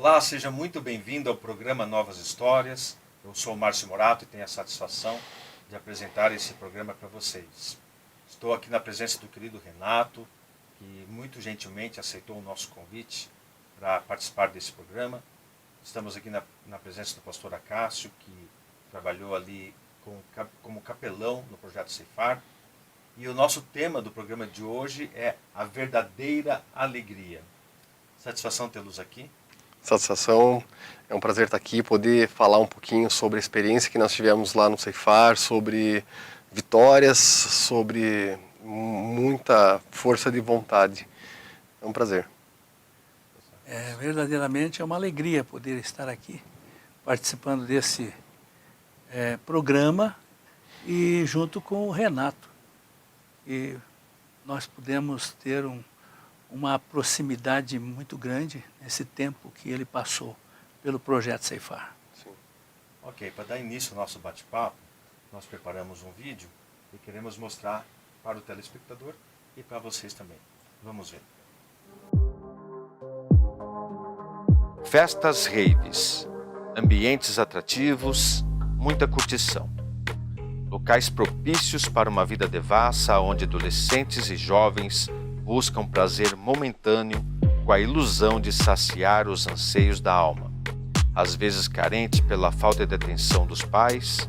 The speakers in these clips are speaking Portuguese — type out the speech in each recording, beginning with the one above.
Olá, seja muito bem-vindo ao programa Novas Histórias. Eu sou o Márcio Morato e tenho a satisfação de apresentar esse programa para vocês. Estou aqui na presença do querido Renato, que muito gentilmente aceitou o nosso convite para participar desse programa. Estamos aqui na presença do pastor Acácio, que trabalhou ali como capelão no projeto Ceifar. E o nosso tema do programa de hoje é a verdadeira alegria. Satisfação tê-los aqui. Satisfação, é um prazer estar aqui, poder falar um pouquinho sobre a experiência que nós tivemos lá no Ceifar, sobre vitórias, sobre muita força de vontade. É um prazer. Verdadeiramente é uma alegria poder estar aqui, participando desse programa e junto com o Renato. E nós pudemos ter uma proximidade muito grande nesse tempo que ele passou pelo projeto Ceifar. Sim. Ok, para dar início ao nosso bate-papo, nós preparamos um vídeo e queremos mostrar para o telespectador e para vocês também. Vamos ver. Festas raves, ambientes atrativos, muita curtição. Locais propícios para uma vida devassa onde adolescentes e jovens buscam prazer momentâneo com a ilusão de saciar os anseios da alma, às vezes carente pela falta de atenção dos pais,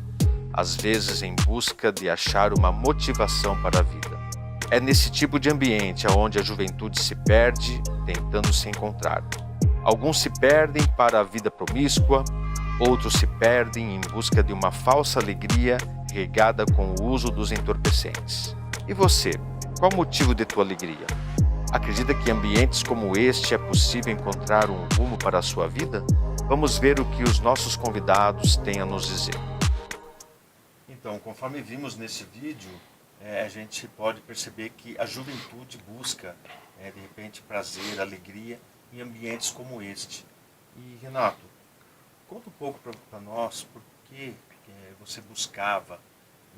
às vezes em busca de achar uma motivação para a vida. É nesse tipo de ambiente onde a juventude se perde, tentando se encontrar. Alguns se perdem para a vida promíscua, outros se perdem em busca de uma falsa alegria regada com o uso dos entorpecentes. E você? Qual o motivo de tua alegria? Acredita que em ambientes como este é possível encontrar um rumo para a sua vida? Vamos ver o que os nossos convidados têm a nos dizer. Então, conforme vimos nesse vídeo, a gente pode perceber que a juventude busca, de repente, prazer, alegria em ambientes como este. E, Renato, conta um pouco para nós por que você buscava,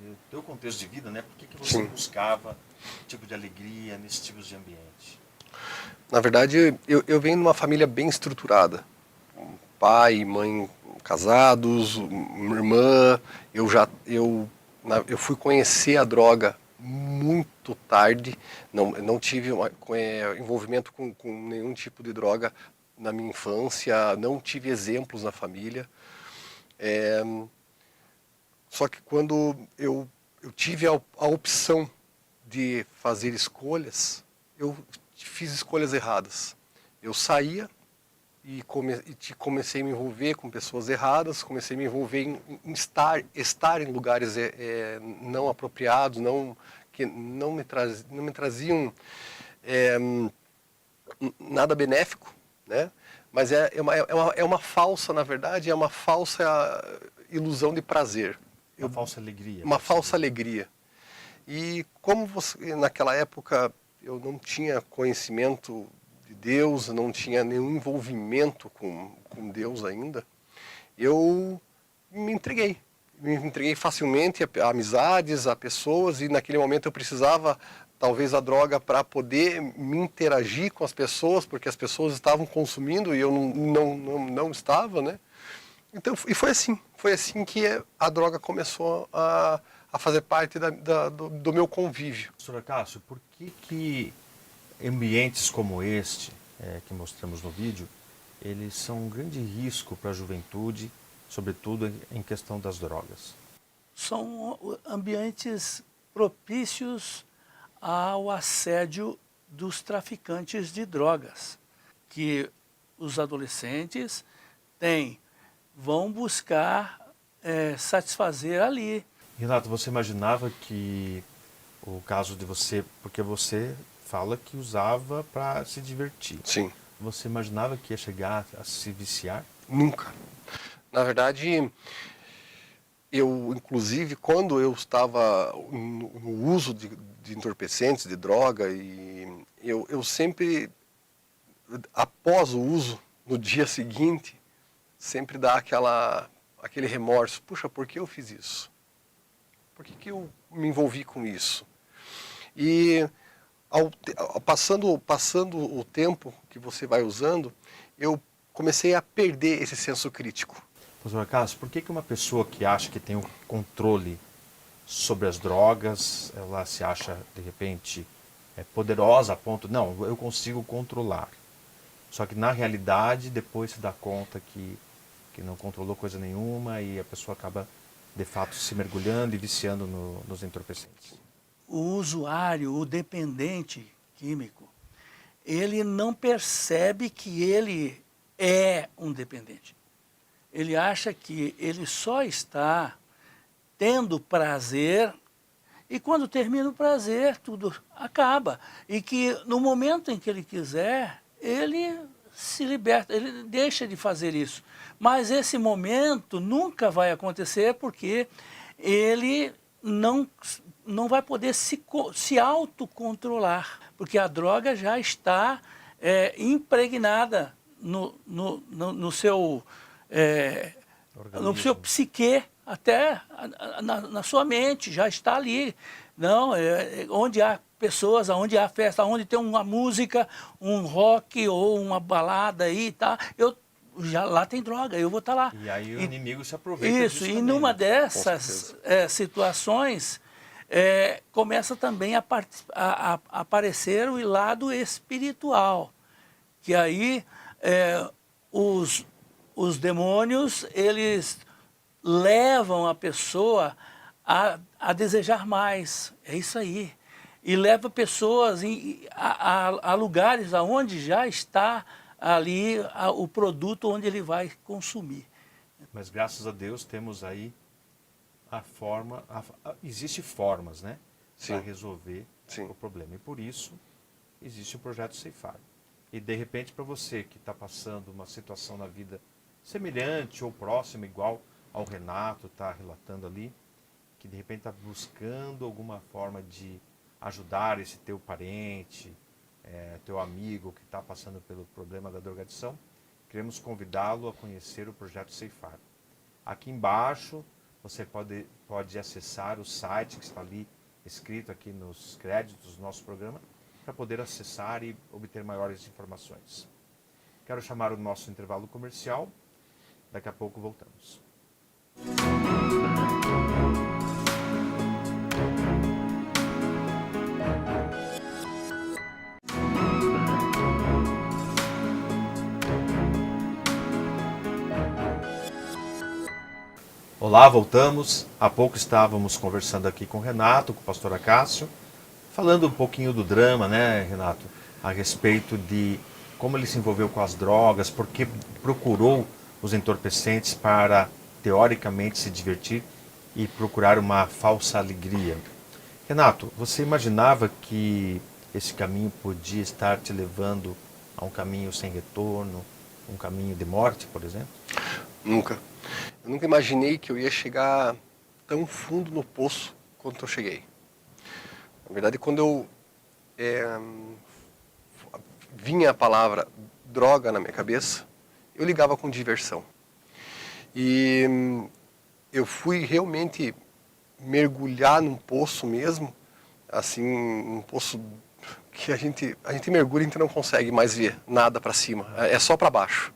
no teu contexto de vida, né? Por que você Sim. buscava esse tipo de alegria nesse tipo de ambiente? Na verdade, eu venho de uma família bem estruturada. Pai e mãe casados, uma irmã. Eu fui conhecer a droga muito tarde. Não tive envolvimento com nenhum tipo de droga na minha infância. Não tive exemplos na família. Só que quando eu tive a opção de fazer escolhas, eu fiz escolhas erradas. Eu saía e comecei a me envolver com pessoas erradas, comecei a me envolver em estar em lugares não apropriados, que não me traziam nada benéfico, né? Mas é uma falsa, na verdade, é uma falsa ilusão de prazer. Uma falsa alegria. Uma falsa alegria. E como naquela época eu não tinha conhecimento de Deus, não tinha nenhum envolvimento com Deus ainda, eu me entreguei. Me entreguei facilmente a amizades, a pessoas, e naquele momento eu precisava talvez a droga para poder me interagir com as pessoas, porque as pessoas estavam consumindo e eu não estava, né? Então, e foi assim que a droga começou a fazer parte do meu convívio. Pastor Acácio, por que ambientes como este, que mostramos no vídeo, eles são um grande risco para a juventude, sobretudo em questão das drogas? São ambientes propícios ao assédio dos traficantes de drogas, que os adolescentes vão buscar satisfazer ali. Renato, você imaginava que o caso de você, porque você fala que usava para se divertir. Sim. Você imaginava que ia chegar a se viciar? Nunca. Na verdade, inclusive, quando eu estava no uso de entorpecentes, de droga, e eu sempre, após o uso, no dia seguinte, sempre dá aquele remorso. Puxa, por que eu fiz isso? Por que eu me envolvi com isso? E passando o tempo que você vai usando, eu comecei a perder esse senso crítico. Pastor Cássio, por que uma pessoa que acha que tem o controle sobre as drogas, ela se acha, de repente, poderosa a ponto, não, eu consigo controlar. Só que, na realidade, depois se dá conta que não controlou coisa nenhuma e a pessoa acaba, de fato, se mergulhando e viciando nos entorpecentes. O usuário, o dependente químico, ele não percebe que ele é um dependente. Ele acha que ele só está tendo prazer e quando termina o prazer tudo acaba. E que no momento em que ele quiser, ele se liberta, ele deixa de fazer isso. Mas esse momento nunca vai acontecer porque ele não vai poder se autocontrolar, porque a droga já está impregnada no seu psique, até na sua mente, já está ali. Não, onde há pessoas, onde há festa, onde tem uma música, um rock ou uma balada aí, tá? Lá tem droga, eu vou estar lá. E aí o inimigo se aproveita disso. Isso, e numa dessas situações, começa também a aparecer o lado espiritual, que aí os demônios, eles levam a pessoa a desejar mais, é isso aí. E leva pessoas a lugares onde já está ali o produto onde ele vai consumir. Mas graças a Deus temos aí a forma, existe formas, né, para resolver o problema. E por isso existe o projeto Ceifar. E de repente para você que está passando uma situação na vida semelhante ou próxima, igual ao Renato está relatando ali, que de repente está buscando alguma forma de ajudar esse teu parente, teu amigo que está passando pelo problema da drogadição, queremos convidá-lo a conhecer o projeto Ceifar. Aqui embaixo você pode acessar o site que está ali escrito aqui nos créditos do nosso programa para poder acessar e obter maiores informações. Quero chamar o nosso intervalo comercial, daqui a pouco voltamos. Olá, voltamos. Há pouco estávamos conversando aqui com o Renato, com o pastor Cássio, falando um pouquinho do drama, né, Renato? A respeito de como ele se envolveu com as drogas, porque procurou os entorpecentes para, teoricamente, se divertir e procurar uma falsa alegria. Renato, você imaginava que esse caminho podia estar te levando a um caminho sem retorno, um caminho de morte, por exemplo? Nunca. Eu nunca imaginei que eu ia chegar tão fundo no poço quanto eu cheguei. Na verdade, quando eu vinha a palavra droga na minha cabeça, eu ligava com diversão. E eu fui realmente mergulhar num poço mesmo, assim, um poço que a gente mergulha e a gente não consegue mais ver nada para cima, é só para baixo.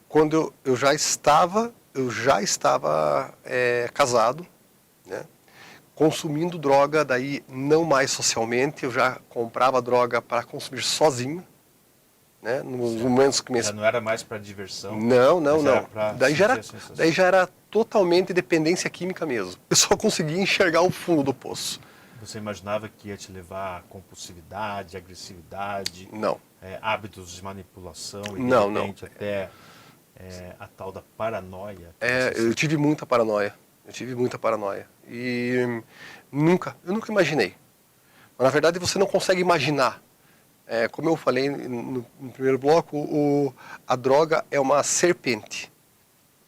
Quando eu já estava casado, né, consumindo droga, daí não mais socialmente, eu já comprava droga para consumir sozinho, né, nos momentos que já não era mais para diversão. Não. Daí já era totalmente dependência química mesmo. Eu só conseguia enxergar o fundo do poço. Você imaginava que ia te levar a compulsividade, agressividade, não, hábitos de manipulação e não, de repente até a tal da paranoia? Eu tive muita paranoia. E eu nunca imaginei. Mas, na verdade, você não consegue imaginar. Como eu falei no primeiro bloco, a droga é uma serpente.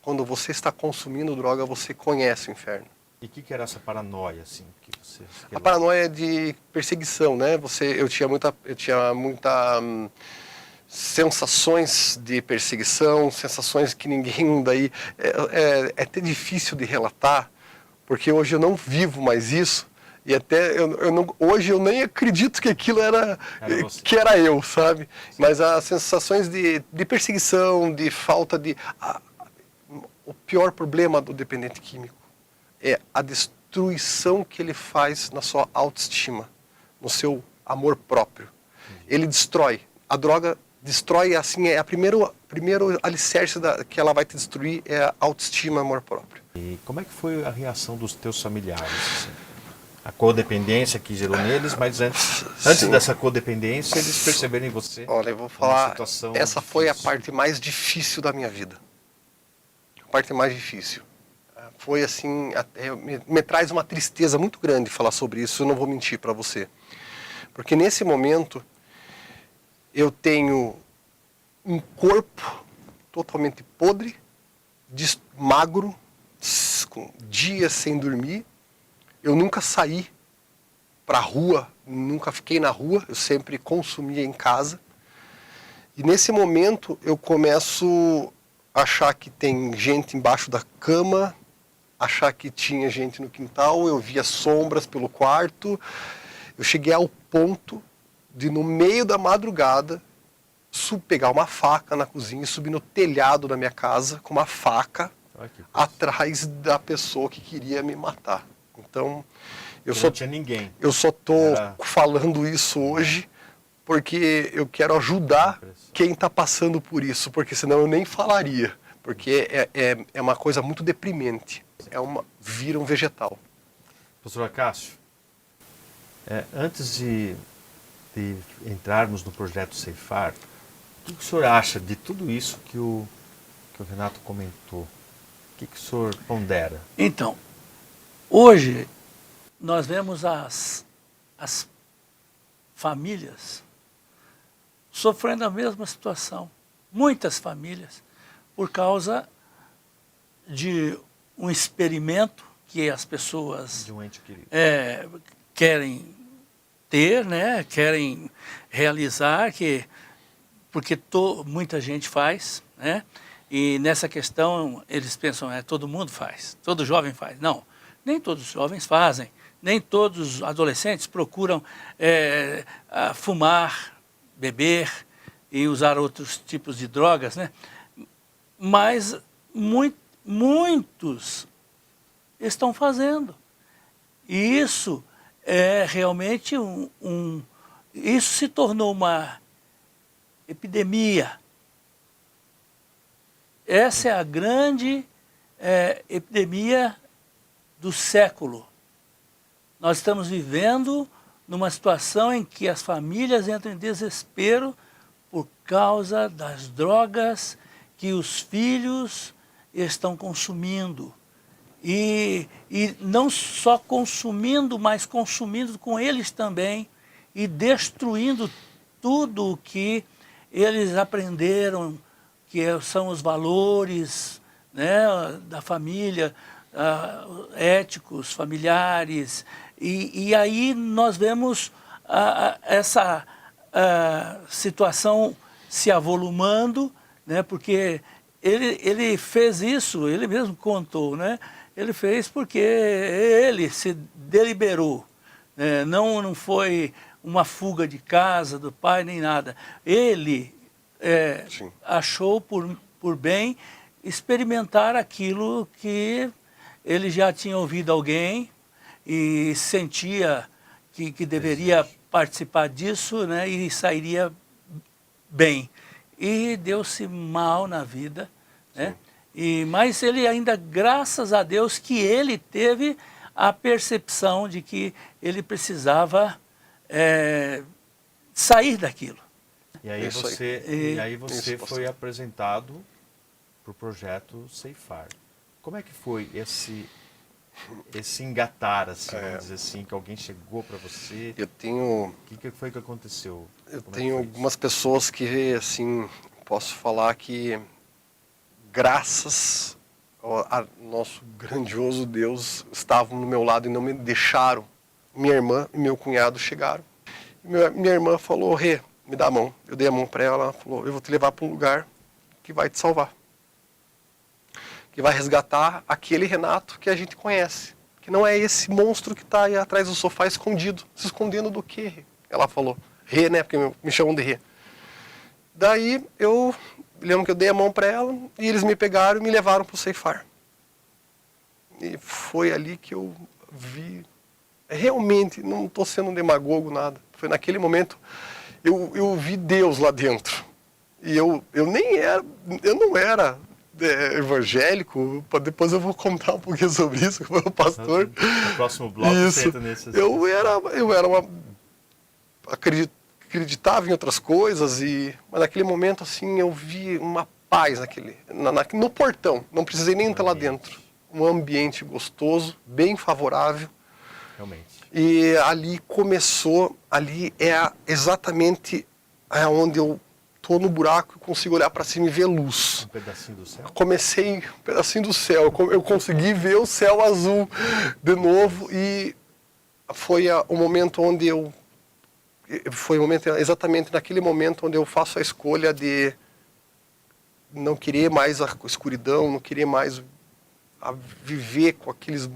Quando você está consumindo droga, você conhece o inferno. E o que era essa paranoia, assim? A paranoia é de perseguição, né? Eu tinha muita sensações de perseguição, sensações que ninguém daí... É até difícil de relatar, porque hoje eu não vivo mais isso, E até hoje eu nem acredito que aquilo era eu, sabe? Sim. Mas as sensações de perseguição, de falta de... o pior problema do dependente químico é a destruição que ele faz na sua autoestima, no seu amor próprio. Ele destrói. A droga destrói, assim, é a primeiro alicerce que ela vai te destruir é a autoestima, amor próprio. E como é que foi a reação dos teus familiares? Assim? A codependência que gerou neles, mas antes dessa codependência, eles perceberem em você. Olha, eu vou falar, essa difícil. Foi a parte mais difícil da minha vida. A parte mais difícil. Foi assim, me traz uma tristeza muito grande falar sobre isso, eu não vou mentir para você. Porque nesse momento, eu tenho um corpo totalmente podre, magro, com dias sem dormir. Eu nunca saí para a rua, nunca fiquei na rua, eu sempre consumia em casa. E nesse momento eu começo a achar que tem gente embaixo da cama, achar que tinha gente no quintal, eu via sombras pelo quarto. Eu cheguei ao ponto de, no meio da madrugada, pegar uma faca na cozinha e subir no telhado da minha casa com uma faca atrás da pessoa que queria me matar. Então, não tinha ninguém. Eu só estou falando isso hoje porque eu quero ajudar quem está passando por isso, porque senão eu nem falaria, porque é uma coisa muito deprimente, vira um vegetal. Professor Acácio, antes de entrarmos no projeto Ceifar, o que o senhor acha de tudo isso que o Renato comentou? O que o senhor pondera? Então, hoje nós vemos as famílias sofrendo a mesma situação. Muitas famílias, por causa de um experimento que as pessoas de um ente querido. Querem ter, né? Querem realizar, porque muita gente faz, né? E nessa questão eles pensam, todo mundo faz, todo jovem faz. Não, nem todos os jovens fazem, nem todos os adolescentes procuram fumar, beber e usar outros tipos de drogas, né? Mas muitos estão fazendo. E isso é realmente isso se tornou uma epidemia. Essa é a grande epidemia do século. Nós estamos vivendo numa situação em que as famílias entram em desespero por causa das drogas que os filhos estão consumindo. E não só consumindo, mas consumindo com eles também e destruindo tudo o que eles aprenderam, que são os valores, né, da família, éticos, familiares. E aí nós vemos essa situação se avolumando, né, porque ele fez isso, ele mesmo contou, né? Ele fez porque ele se deliberou, né? Não foi uma fuga de casa do pai nem nada. Ele achou por bem experimentar aquilo que ele já tinha ouvido alguém e sentia que deveria participar disso, né? E sairia bem. E deu-se mal na vida, né? Mas ele ainda, graças a Deus, que ele teve a percepção de que ele precisava sair daquilo. E aí você foi apresentado para o projeto Ceifar. Como é que foi esse engatar, assim, vamos dizer assim, que alguém chegou para você? O que foi que aconteceu? Eu tenho algumas pessoas que, assim, posso falar que graças ao nosso grandioso Deus, estavam no meu lado e não me deixaram. Minha irmã e meu cunhado chegaram. Minha irmã falou, Rê, me dá a mão. Eu dei a mão para ela, ela falou, eu vou te levar para um lugar que vai te salvar. Que vai resgatar aquele Renato que a gente conhece, que não é esse monstro que está aí atrás do sofá escondido. Se escondendo do quê? Ela falou. Rê, né? Porque me chamam de Rê. Daí eu lembro que eu dei a mão para ela e eles me pegaram e me levaram para o ceifar. E foi ali que eu vi, realmente, não estou sendo demagogo, nada. Foi naquele momento, eu vi Deus lá dentro. E eu não era evangélico, depois eu vou contar um pouquinho sobre isso com o meu pastor. No próximo bloco isso. Eu acreditava em outras coisas, mas naquele momento assim eu vi uma paz no portão, não precisei nem entrar lá dentro. Um ambiente gostoso, bem favorável. Realmente. E ali exatamente onde eu estou no buraco e consigo olhar para cima e ver luz. Um pedacinho do céu? Comecei um pedacinho do céu, eu consegui ver o céu azul de novo e foi o momento onde exatamente naquele momento onde eu faço a escolha de não querer mais a escuridão, não querer mais viver com aqueles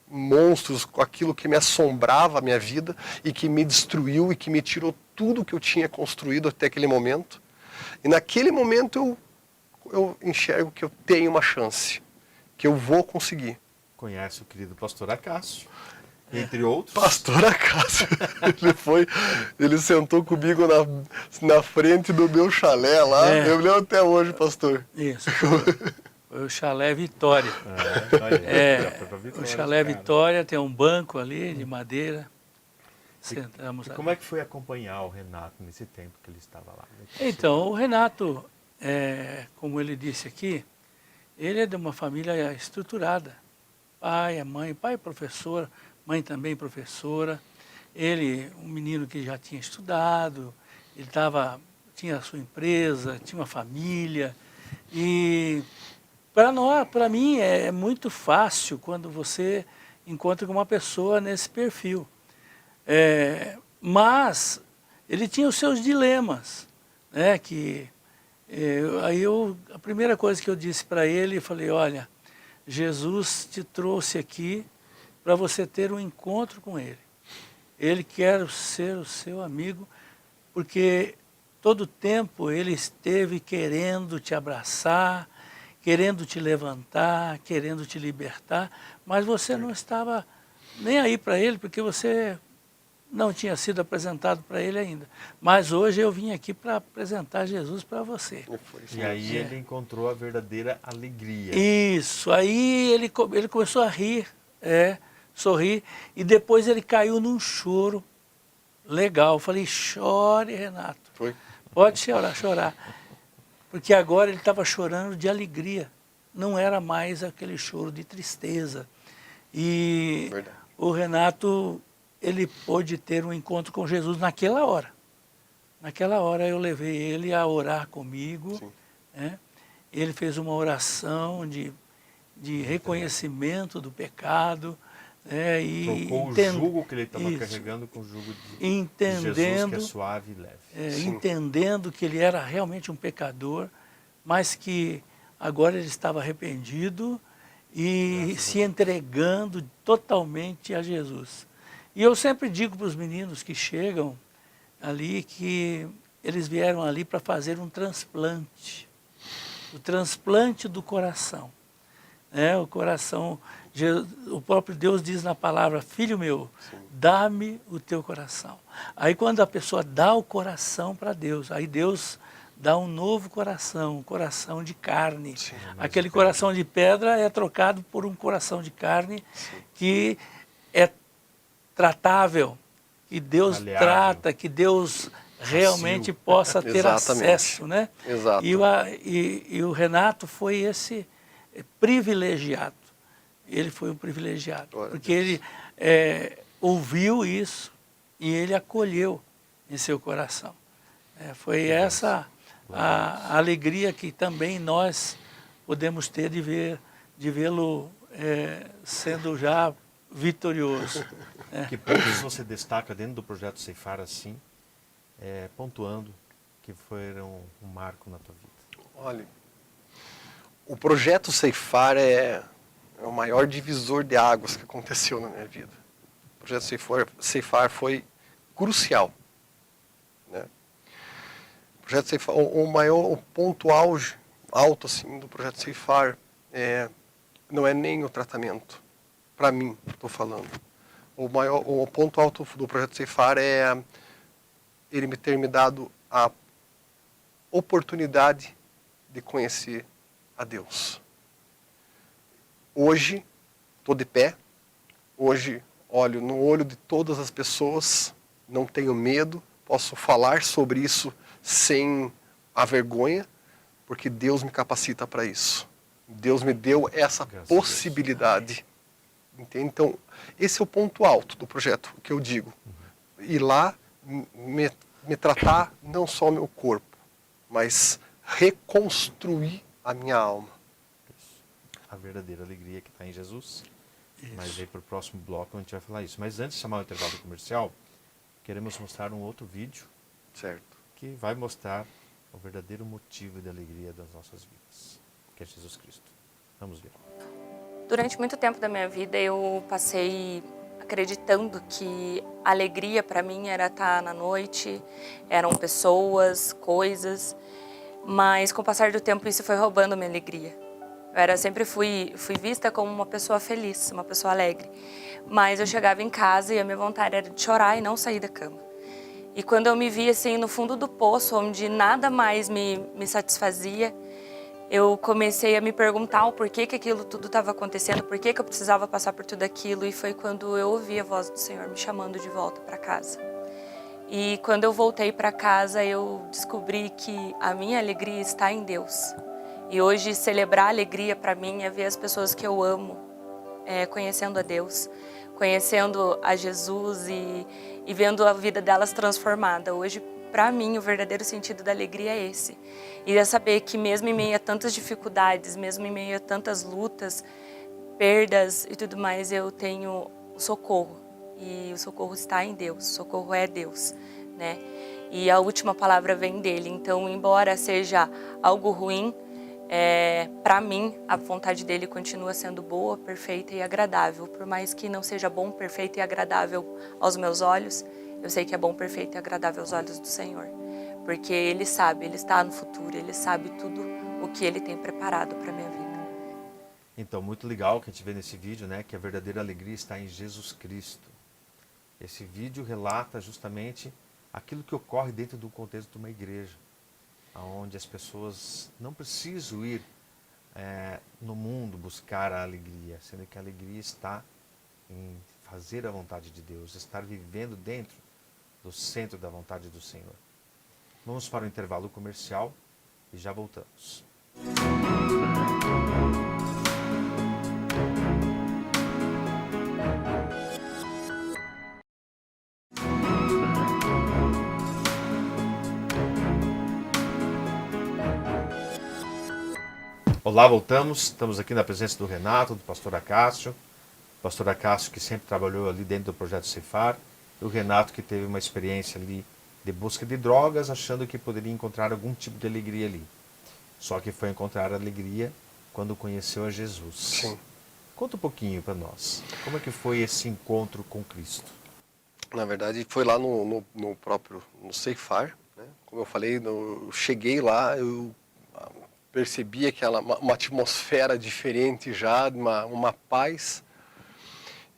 monstros, com aquilo que me assombrava a minha vida e que me destruiu e que me tirou tudo que eu tinha construído até aquele momento. E naquele momento eu enxergo que eu tenho uma chance, que eu vou conseguir. Conhece o querido pastor Acácio, entre outros. Pastor Acácio, ele sentou comigo na frente do meu chalé lá, eu lembro até hoje, pastor. Isso. Foi o Chalé Vitória. O Chalé Vitória tem um banco ali de madeira. Sentamos ali. Como é que foi acompanhar o Renato nesse tempo que ele estava lá? Então, o Renato, como ele disse aqui, ele é de uma família estruturada. Pai é professora, mãe também professora. Ele, um menino que já tinha estudado, ele tinha a sua empresa, tinha uma família. E para mim é muito fácil quando você encontra com uma pessoa nesse perfil. Mas ele tinha os seus dilemas, né? A primeira coisa que eu disse para ele, eu falei, olha, Jesus te trouxe aqui para você ter um encontro com Ele. Ele quer ser o seu amigo, porque todo tempo Ele esteve querendo te abraçar, querendo te levantar, querendo te libertar, mas você não estava nem aí para Ele, porque você não tinha sido apresentado para Ele ainda. Mas hoje eu vim aqui para apresentar Jesus para você. E aí ele encontrou a verdadeira alegria. Isso, aí ele começou a rir, sorrir, e depois ele caiu num choro legal. Eu falei, chore, Renato. Pode chorar. Porque agora ele estava chorando de alegria. Não era mais aquele choro de tristeza. E o Renato, ele pôde ter um encontro com Jesus naquela hora. Naquela hora eu levei ele a orar comigo. Né? Ele fez uma oração de reconhecimento do pecado. E trocou o jugo que ele estava carregando com o jugo de Jesus, que é suave e leve. Entendendo que ele era realmente um pecador, mas que agora ele estava arrependido e se entregando totalmente a Jesus. E eu sempre digo para os meninos que chegam ali que eles vieram ali para fazer um transplante. O transplante do coração. O coração, o próprio Deus diz na palavra, filho meu, dá-me o teu coração. Aí quando a pessoa dá o coração para Deus, aí Deus dá um novo coração, um coração de carne. Aquele coração de pedra é trocado por um coração de carne que é tratável, que Deus trata, que Deus realmente possa ter acesso. Né? Exato. E o Renato foi esse privilegiado. Ele foi um privilegiado, porque ele ouviu isso e ele acolheu em seu coração. Foi essa a alegria que também nós podemos ter de vê-lo sendo já vitorioso. Que pontos você destaca dentro do projeto Ceifar assim, pontuando que foram um marco na tua vida? Olha, o projeto Ceifar é É o maior divisor de águas que aconteceu na minha vida. O projeto Ceifar foi crucial, né? O projeto Ceifar, o ponto alto assim, do projeto Ceifar não é nem o tratamento. Para mim, estou falando. O ponto alto do projeto Ceifar é ele ter me dado a oportunidade de conhecer a Deus. Hoje, estou de pé. Hoje, olho no olho de todas as pessoas. Não tenho medo. Posso falar sobre isso sem a vergonha, porque Deus me capacita para isso. Deus me deu essa possibilidade. Entende? Então, esse é o ponto alto do projeto, que eu digo. Ir lá, me tratar não só o meu corpo, mas reconstruir a minha alma. A verdadeira alegria que está em Jesus. Isso. Mas aí para o próximo bloco a gente vai falar isso. Mas antes de chamar o intervalo comercial, queremos mostrar um outro vídeo Certo. que vai mostrar o verdadeiro motivo de alegria das nossas vidas, que é Jesus Cristo. Vamos ver. Durante muito tempo da minha vida eu passei acreditando que a alegria para mim era estar na noite, eram pessoas, coisas, mas com o passar do tempo isso foi roubando a minha alegria. Eu sempre fui vista como uma pessoa feliz, uma pessoa alegre, mas eu chegava em casa e a minha vontade era de chorar e não sair da cama. E quando eu me vi assim no fundo do poço, onde nada mais me satisfazia, eu comecei a me perguntar o porquê que aquilo tudo estava acontecendo, por que eu precisava passar por tudo aquilo, e foi quando eu ouvi a voz do Senhor me chamando de volta para casa. E quando eu voltei para casa, eu descobri que a minha alegria está em Deus. E hoje celebrar a alegria para mim é ver as pessoas que eu amo conhecendo a Deus, conhecendo a Jesus e vendo a vida delas transformada. Hoje, para mim, o verdadeiro sentido da alegria é esse. E é saber que mesmo em meio a tantas dificuldades, mesmo em meio a tantas lutas, perdas e tudo mais, eu tenho o socorro. E o socorro está em Deus, o socorro é Deus, né? E a última palavra vem dele. Então, embora seja algo ruim, para mim, a vontade dele continua sendo boa, perfeita e agradável. Por mais que não seja bom, perfeito e agradável aos meus olhos, eu sei que é bom, perfeito e agradável aos olhos do Senhor. Porque Ele sabe, Ele está no futuro, Ele sabe tudo o que Ele tem preparado para a minha vida. Então, muito legal que a gente vê nesse vídeo, né, que a verdadeira alegria está em Jesus Cristo. Esse vídeo relata justamente aquilo que ocorre dentro do contexto de uma igreja, onde as pessoas não precisam ir no mundo buscar a alegria, sendo que a alegria está em fazer a vontade de Deus, estar vivendo dentro do centro da vontade do Senhor. Vamos para o intervalo comercial e já voltamos. Olá, voltamos. Estamos aqui na presença do Renato, do pastor Acácio. O pastor Acácio que sempre trabalhou ali dentro do projeto Ceifar. E o Renato que teve uma experiência ali de busca de drogas, achando que poderia encontrar algum tipo de alegria ali. Só que foi encontrar alegria quando conheceu a Jesus. Sim. Conta um pouquinho para nós. Como é que foi esse encontro com Cristo? Na verdade, foi lá no Ceifar, né? Como eu falei, eu cheguei lá, eu percebi uma atmosfera diferente já, uma paz.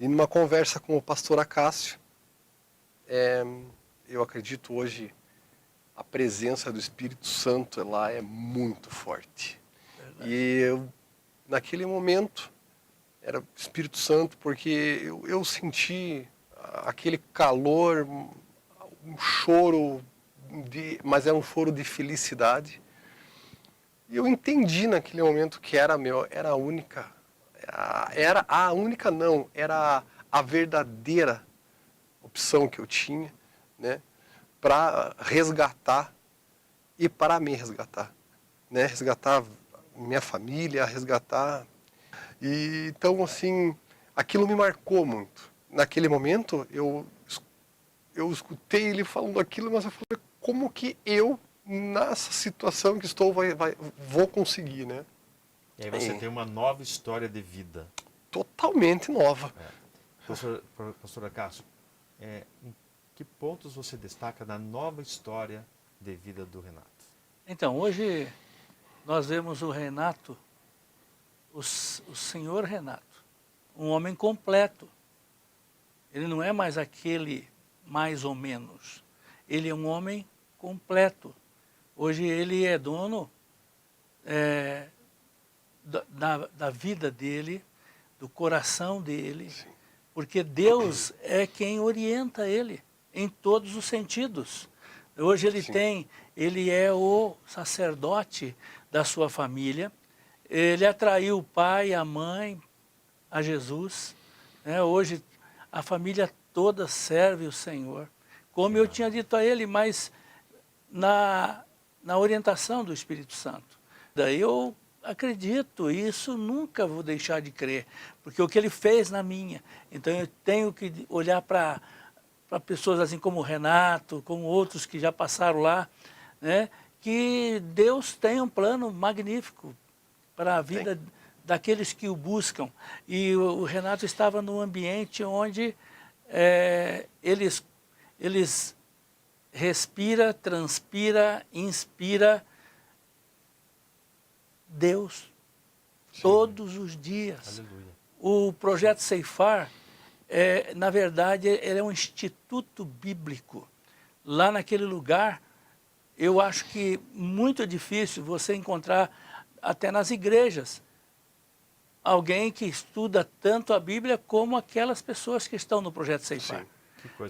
E numa conversa com o pastor Acácio, eu acredito hoje a presença do Espírito Santo lá é muito forte. Verdade. E eu, naquele momento, era o Espírito Santo, porque eu senti aquele calor, um choro, mas era um choro de felicidade. E eu entendi naquele momento que era a única a verdadeira opção que eu tinha, né, para resgatar e para me resgatar, né, resgatar minha família, resgatar. E então assim, aquilo me marcou muito. Naquele momento eu escutei ele falando aquilo, mas eu falei, como que eu nessa situação que estou vou conseguir, né? E aí você tem uma nova história de vida. totalmente nova. Pastora Cássio, em que pontos você destaca da nova história de vida do Renato? Então, hoje nós vemos o Renato, o senhor Renato, um homem completo. Ele não é mais aquele mais ou menos. Ele é um homem completo. Hoje ele é dono da vida dele, do coração dele, sim, porque Deus é quem orienta ele em todos os sentidos. Hoje ele é o sacerdote da sua família, ele atraiu o pai, a mãe, a Jesus, né? Hoje a família toda serve o Senhor, como eu tinha dito a ele, mas na orientação do Espírito Santo. Daí eu acredito, e isso nunca vou deixar de crer, porque o que ele fez na minha, então eu tenho que olhar para pessoas assim como o Renato, como outros que já passaram lá, né, que Deus tem um plano magnífico para a vida daqueles que o buscam. E o Renato estava num ambiente onde eles respira, transpira, inspira Deus, sim, todos os dias. Aleluia. O projeto Ceifar, na verdade, ele é um instituto bíblico. Lá naquele lugar, eu acho que muito difícil você encontrar, até nas igrejas, alguém que estuda tanto a Bíblia como aquelas pessoas que estão no projeto Ceifar.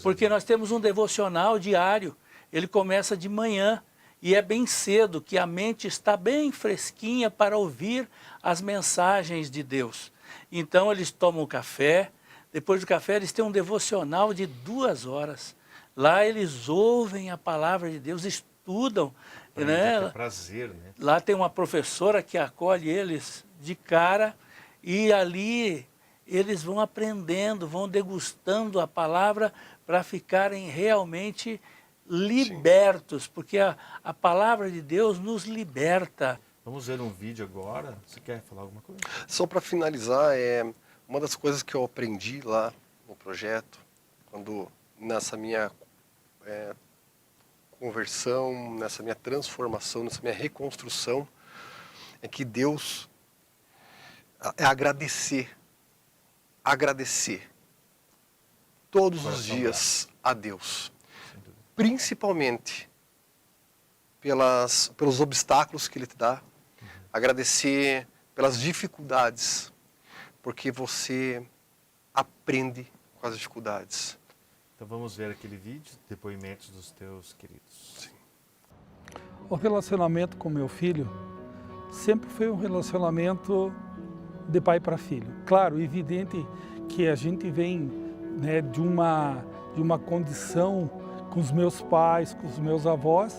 Porque nós temos um devocional diário, ele começa de manhã, e é bem cedo, que a mente está bem fresquinha para ouvir as mensagens de Deus. Então eles tomam café, depois do café eles têm um devocional de 2 horas. Lá eles ouvem a palavra de Deus, estudam. Né? Prazer, né? Lá tem uma professora que acolhe eles de cara, e ali eles vão aprendendo, vão degustando a palavra para ficarem realmente libertos, sim, porque a palavra de Deus nos liberta. Vamos ver um vídeo agora. Você quer falar alguma coisa? Só para finalizar, uma das coisas que eu aprendi lá no projeto, nessa minha conversão, nessa minha transformação, nessa minha reconstrução, é que Deus é agradecer todos os dias a Deus. Principalmente pelos obstáculos que Ele te dá, agradecer pelas dificuldades, porque você aprende com as dificuldades. Então vamos ver aquele vídeo, depoimentos dos teus queridos. Sim. O relacionamento com meu filho sempre foi um relacionamento de pai para filho. Claro, evidente que a gente vem, né, de uma condição com os meus pais, com os meus avós,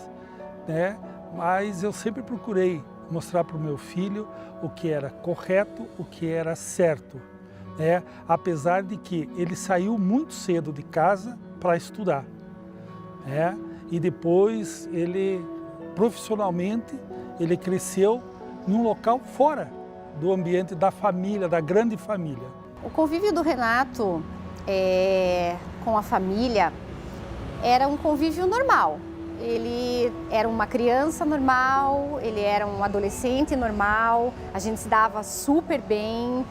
né? Mas eu sempre procurei mostrar para o meu filho o que era correto, o que era certo, né? Apesar de que ele saiu muito cedo de casa para estudar, né? E depois ele, profissionalmente, ele cresceu num local fora do ambiente da família, da grande família. O convívio do Renato com a família era um convívio normal. Ele era uma criança normal, ele era um adolescente normal, a gente se dava super bem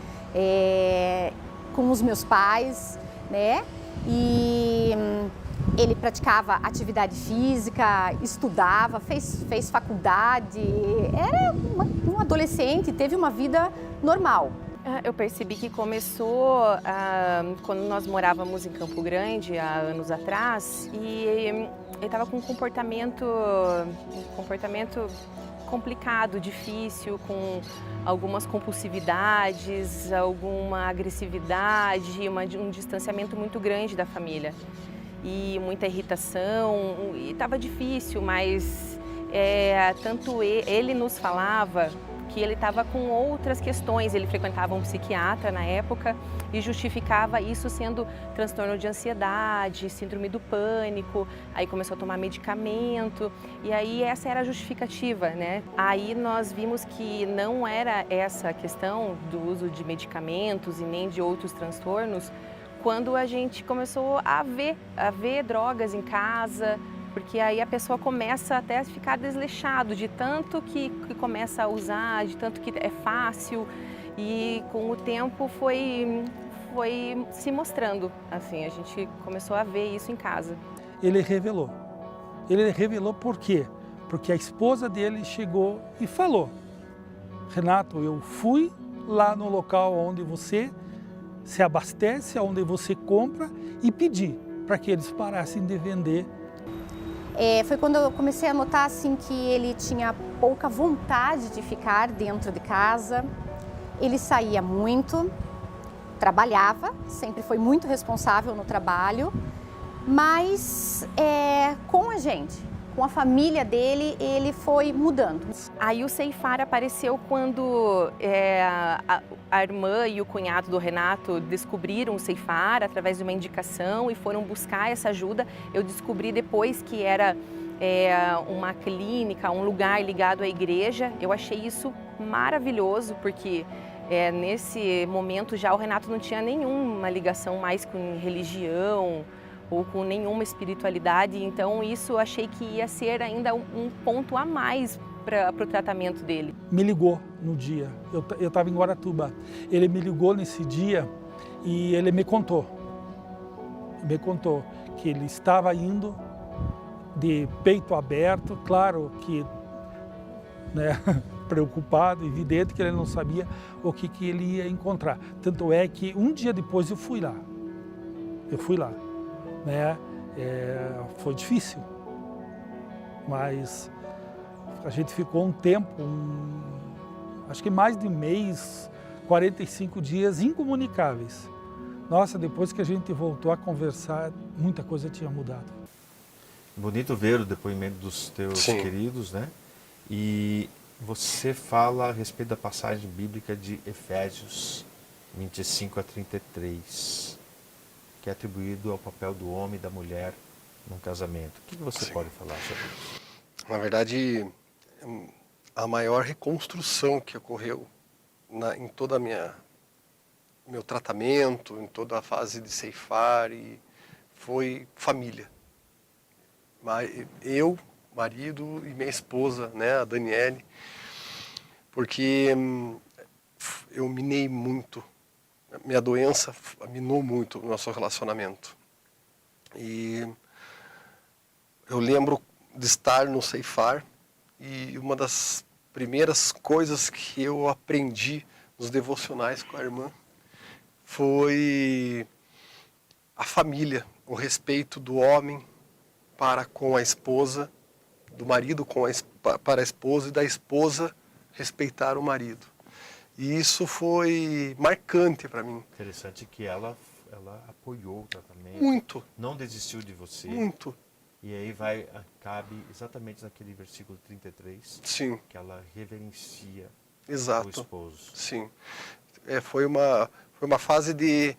com os meus pais, né? E ele praticava atividade física, estudava, fez faculdade, era um adolescente, teve uma vida normal. Eu percebi que começou quando nós morávamos em Campo Grande, há anos atrás, e ele estava com um comportamento complicado, difícil, com algumas compulsividades, alguma agressividade, um distanciamento muito grande da família. E muita irritação, e estava difícil, mas tanto ele nos falava porque ele estava com outras questões. Ele frequentava um psiquiatra na época e justificava isso sendo transtorno de ansiedade, síndrome do pânico, aí começou a tomar medicamento, e aí essa era a justificativa, né? Aí nós vimos que não era essa a questão do uso de medicamentos e nem de outros transtornos, quando a gente começou a ver drogas em casa, porque aí a pessoa começa até a ficar desleixado de tanto que começa a usar, de tanto que é fácil, e com o tempo foi se mostrando, assim, a gente começou a ver isso em casa. Ele revelou. Ele revelou por quê? Porque a esposa dele chegou e falou: Renato, eu fui lá no local onde você se abastece, onde você compra, e pedi para que eles parassem de vender. Foi quando eu comecei a notar assim, que ele tinha pouca vontade de ficar dentro de casa. Ele saía muito, trabalhava, sempre foi muito responsável no trabalho, mas com a gente, com a família dele, ele foi mudando. Aí o Ceifar apareceu quando a irmã e o cunhado do Renato descobriram o Ceifar através de uma indicação e foram buscar essa ajuda. Eu descobri depois que era uma clínica, um lugar ligado à igreja. Eu achei isso maravilhoso, porque nesse momento já o Renato não tinha nenhuma ligação mais com religião ou com nenhuma espiritualidade, então isso eu achei que ia ser ainda um ponto a mais para o tratamento dele. Me ligou no dia, eu estava em Guaratuba, ele me ligou nesse dia e ele me contou que ele estava indo de peito aberto, claro que, né, preocupado, evidente que ele não sabia o que ele ia encontrar. Tanto é que um dia depois eu fui lá, né? Foi difícil, mas a gente ficou um tempo, acho que mais de mês, 45 dias incomunicáveis. Nossa, depois que a gente voltou a conversar, muita coisa tinha mudado. Bonito ver o depoimento dos teus queridos, né? E você fala a respeito da passagem bíblica de Efésios 25-33. Que é atribuído ao papel do homem e da mulher num casamento. O que você pode falar sobre isso? Na verdade, a maior reconstrução que ocorreu em toda meu tratamento, em toda a fase de ceifar, foi família. Eu, marido e minha esposa, né, a Daniele, porque eu minei muito. Minha doença minou muito o nosso relacionamento. E eu lembro de estar no ceifar e uma das primeiras coisas que eu aprendi nos devocionais com a irmã foi a família, o respeito do homem para com a esposa, do marido para a esposa e da esposa respeitar o marido. E isso foi marcante para mim. Interessante que ela apoiou o tratamento. Muito. Não desistiu de você. Muito. E aí cabe exatamente naquele versículo 33. Sim. Que ela reverencia o esposo. Sim. Foi uma fase de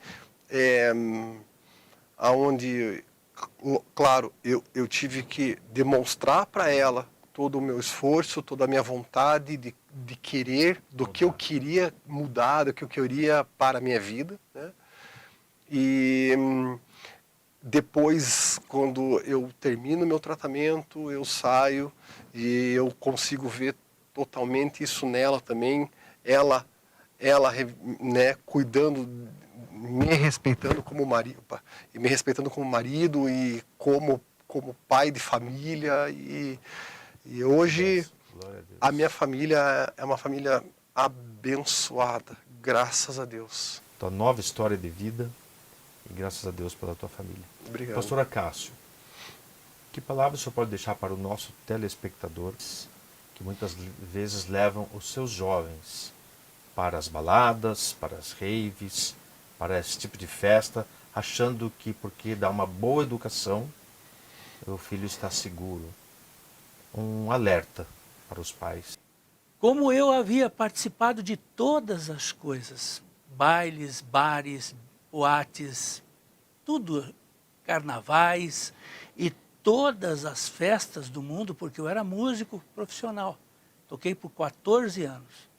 onde, claro, eu tive que demonstrar para ela todo o meu esforço, toda a minha vontade de querer, do que eu queria mudar, do que eu queria para a minha vida, né? E depois, quando eu termino meu tratamento, eu saio e eu consigo ver totalmente isso nela também, ela né, cuidando, me respeitando como marido, e como pai de família, e hoje a minha família é uma família abençoada, graças a Deus. Tua nova história de vida e graças a Deus pela tua família. Obrigado. Pastor Acácio, que palavras o senhor pode deixar para o nosso telespectador que muitas vezes levam os seus jovens para as baladas, para as raves, para esse tipo de festa, achando que porque dá uma boa educação, o filho está seguro? Um alerta para os pais. como eu havia participado de todas as coisas, bailes, bares, boates, tudo, carnavais e todas as festas do mundo, porque eu era músico profissional. Toquei por 14 anos.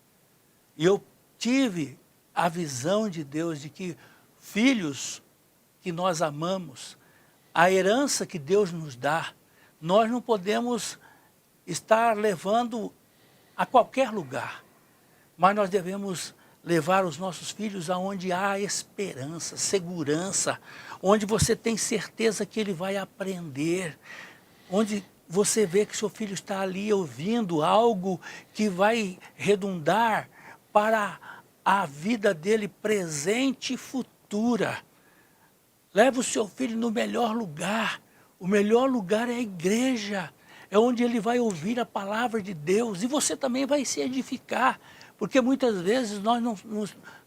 E eu tive a visão de Deus de que filhos que nós amamos, a herança que Deus nos dá, nós não podemos estar levando a qualquer lugar, mas nós devemos levar os nossos filhos aonde há esperança, segurança, onde você tem certeza que ele vai aprender, onde você vê que seu filho está ali ouvindo algo que vai redundar para a vida dele presente e futura. Leve o seu filho no melhor lugar. O melhor lugar é a igreja. É onde ele vai ouvir a palavra de Deus. E você também vai se edificar. Porque muitas vezes nós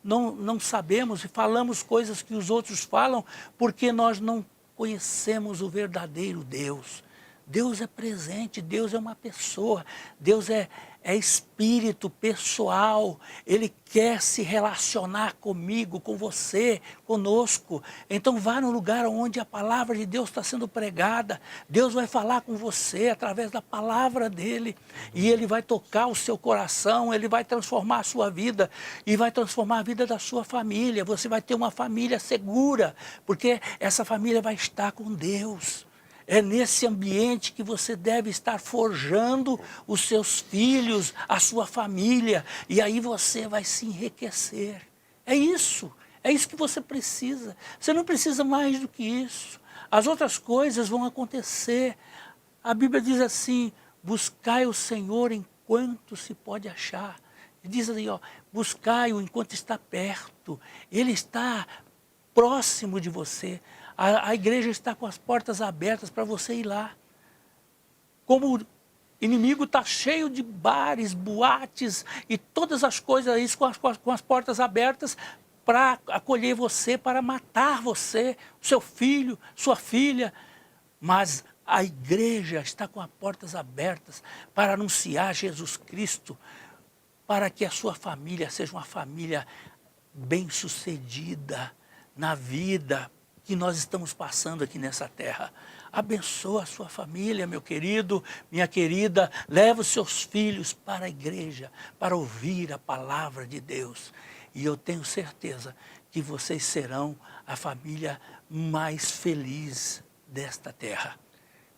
não sabemos e falamos coisas que os outros falam porque nós não conhecemos o verdadeiro Deus. Deus é presente, Deus é uma pessoa, Deus é espírito pessoal, Ele quer se relacionar comigo, com você, conosco. Então vá no lugar onde a palavra de Deus está sendo pregada, Deus vai falar com você através da palavra dEle, e Ele vai tocar o seu coração, Ele vai transformar a sua vida, e vai transformar a vida da sua família. Você vai ter uma família segura, porque essa família vai estar com Deus. É nesse ambiente que você deve estar forjando os seus filhos, a sua família, e aí você vai se enriquecer. É isso que você precisa. Você não precisa mais do que isso. As outras coisas vão acontecer. A Bíblia diz assim, buscai o Senhor enquanto se pode achar. Diz aí, buscai-o enquanto está perto. Ele está próximo de você. A igreja está com as portas abertas para você ir lá. Como o inimigo está cheio de bares, boates e todas as coisas aí com as portas abertas para acolher você, para matar você, seu filho, sua filha. Mas a igreja está com as portas abertas para anunciar Jesus Cristo, para que a sua família seja uma família bem-sucedida na vida que nós estamos passando aqui nessa terra. Abençoa a sua família, meu querido, minha querida. Leva os seus filhos para a igreja, para ouvir a palavra de Deus. E eu tenho certeza que vocês serão a família mais feliz desta terra.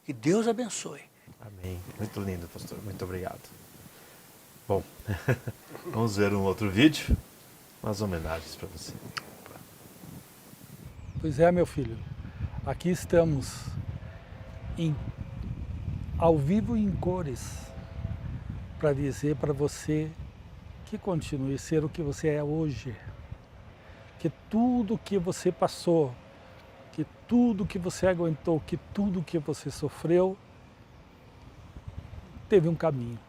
Que Deus abençoe. Amém. Muito lindo, pastor. Muito obrigado. Bom, vamos ver um outro vídeo. Umas homenagens para você. Pois é, meu filho, aqui estamos ao vivo em cores para dizer para você que continue a ser o que você é hoje, que tudo que você passou, que tudo que você aguentou, que tudo que você sofreu, teve um caminho,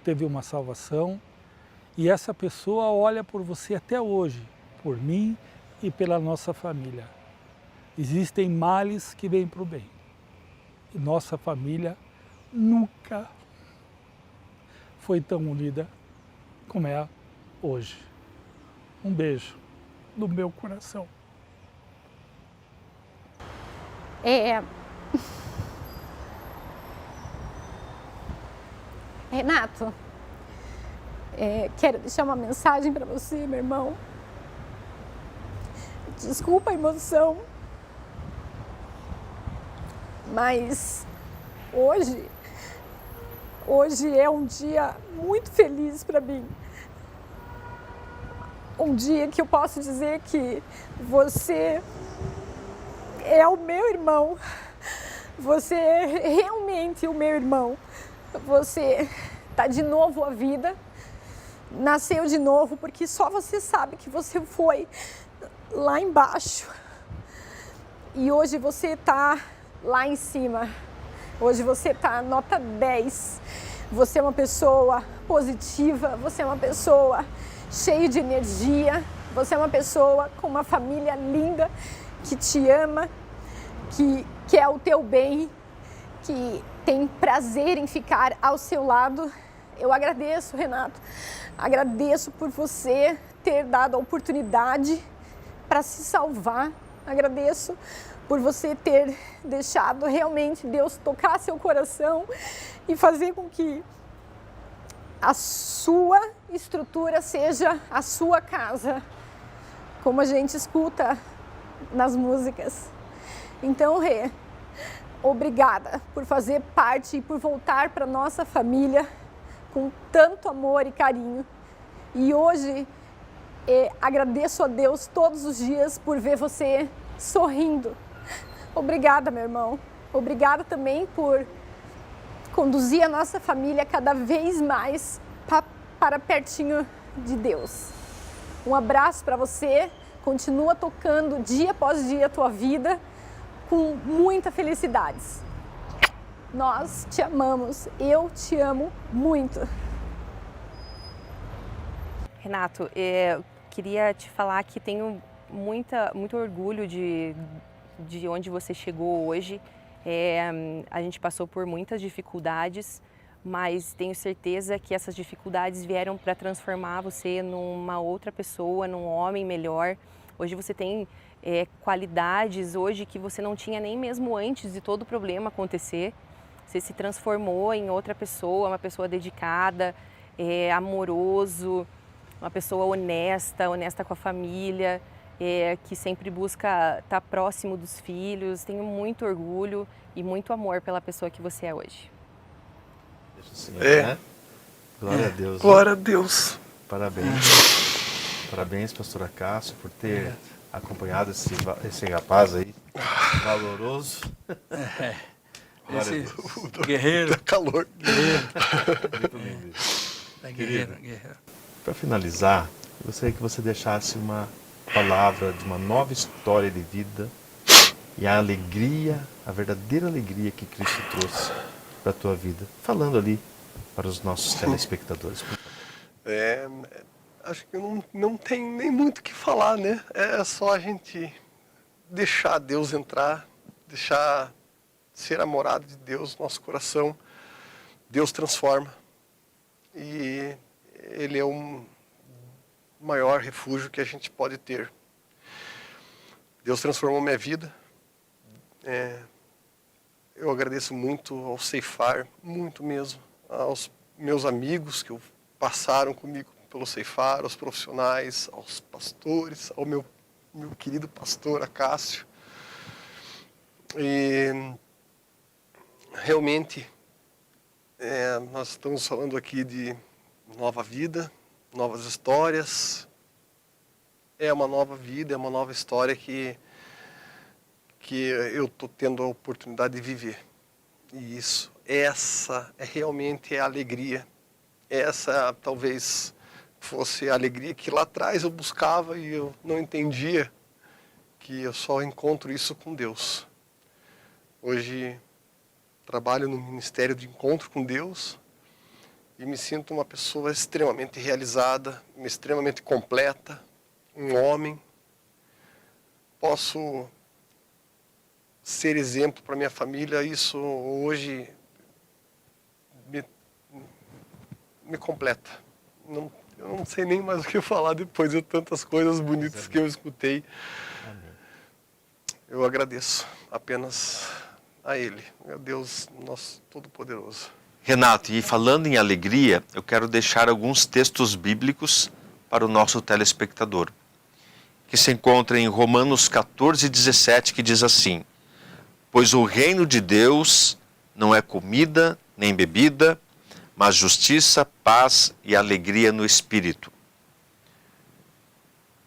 teve uma salvação, e essa pessoa olha por você até hoje, por mim e pela nossa família. Existem males que vêm para o bem. E nossa família nunca foi tão unida como é hoje. Um beijo no meu coração. Renato, quero deixar uma mensagem para você, meu irmão. Desculpa a emoção, mas hoje é um dia muito feliz para mim. Um dia que eu posso dizer que você é o meu irmão. Você é realmente o meu irmão. Você está de novo à vida, nasceu de novo, porque só você sabe que você foi lá embaixo e hoje você está lá em cima. Hoje você está nota 10. Você é uma pessoa positiva, você é uma pessoa cheia de energia, você é uma pessoa com uma família linda que te ama, que quer o teu bem, que tem prazer em ficar ao seu lado. Eu agradeço, Renato, agradeço por você ter dado a oportunidade para se salvar. Agradeço por você ter deixado realmente Deus tocar seu coração e fazer com que a sua estrutura seja a sua casa, como a gente escuta nas músicas. Então, Rê, obrigada por fazer parte e por voltar para nossa família com tanto amor e carinho. E hoje agradeço a Deus todos os dias por ver você sorrindo. Obrigada, meu irmão. Obrigada também por conduzir a nossa família cada vez mais para pertinho de Deus. Um abraço para você. Continua tocando dia após dia a tua vida com muita felicidade. Nós te amamos. Eu te amo muito. Renato, queria te falar que tenho muito orgulho de onde você chegou hoje. A gente passou por muitas dificuldades, mas tenho certeza que essas dificuldades vieram para transformar você numa outra pessoa, num homem melhor. Hoje você tem qualidades hoje que você não tinha nem mesmo antes de todo o problema acontecer. Você se transformou em outra pessoa, uma pessoa dedicada, amoroso, uma pessoa honesta com a família, que sempre busca estar próximo dos filhos. Tenho muito orgulho e muito amor pela pessoa que você é hoje. Senhor, né? Glória a Deus. Glória a Deus. Parabéns. Parabéns, pastora Cássio, por ter acompanhado esse rapaz aí, valoroso. Esse guerreiro. Dá calor. Guerreiro. Para finalizar, eu gostaria que você deixasse uma palavra de uma nova história de vida e a alegria, a verdadeira alegria que Cristo trouxe para a tua vida, falando ali para os nossos telespectadores. Acho que não tem nem muito o que falar, né? É só a gente deixar Deus entrar, deixar ser a morada de Deus no nosso coração. Deus transforma e Ele é o maior refúgio que a gente pode ter. Deus transformou minha vida. Eu agradeço muito ao Ceifar, muito mesmo, aos meus amigos que passaram comigo pelo Ceifar, aos profissionais, aos pastores, ao meu querido pastor Acácio. E realmente nós estamos falando aqui de nova vida, novas histórias. É uma nova vida, é uma nova história que eu estou tendo a oportunidade de viver. E essa realmente é a alegria. Essa talvez fosse a alegria que lá atrás eu buscava e eu não entendia que eu só encontro isso com Deus. Hoje trabalho no Ministério de Encontro com Deus e me sinto uma pessoa extremamente realizada, extremamente completa, um homem. Posso ser exemplo para minha família, isso hoje me completa. Eu não sei nem mais o que falar depois de tantas coisas bonitas que eu escutei. Eu agradeço apenas a Ele, meu Deus, nosso Todo-Poderoso. Renato, e falando em alegria, eu quero deixar alguns textos bíblicos para o nosso telespectador, que se encontra em Romanos 14:17, que diz assim: pois o reino de Deus não é comida nem bebida, mas justiça, paz e alegria no Espírito.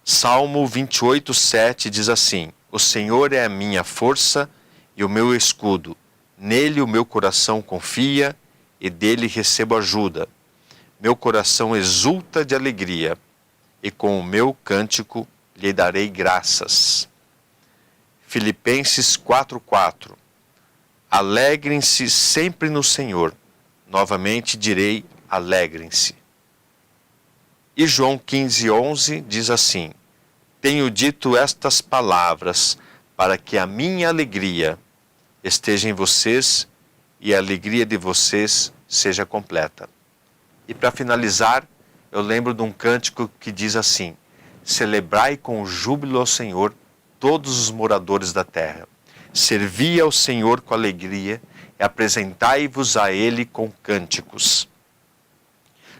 Salmo 28:7 diz assim: o Senhor é a minha força e o meu escudo, nele o meu coração confia e dele recebo ajuda. Meu coração exulta de alegria e com o meu cântico lhe darei graças. Filipenses 4:4 alegrem-se sempre no Senhor. Novamente direi, alegrem-se. E João 15:11 diz assim: tenho dito estas palavras para que a minha alegria esteja em vocês e a alegria de vocês seja completa. E para finalizar, eu lembro de um cântico que diz assim: celebrai com júbilo ao Senhor todos os moradores da terra. Servi ao Senhor com alegria e apresentai-vos a Ele com cânticos.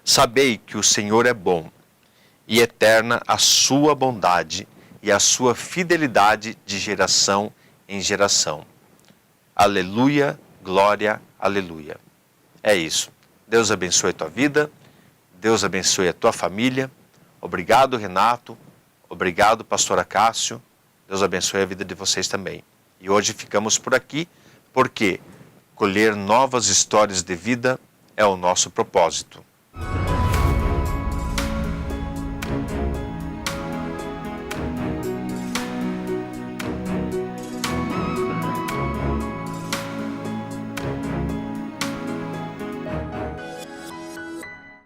Sabei que o Senhor é bom e eterna a sua bondade e a sua fidelidade de geração em geração. Aleluia, glória, aleluia. É isso. Deus abençoe a tua vida, Deus abençoe a tua família. Obrigado, Renato. Obrigado, pastor Acácio. Deus abençoe a vida de vocês também. E hoje ficamos por aqui, porque colher novas histórias de vida é o nosso propósito.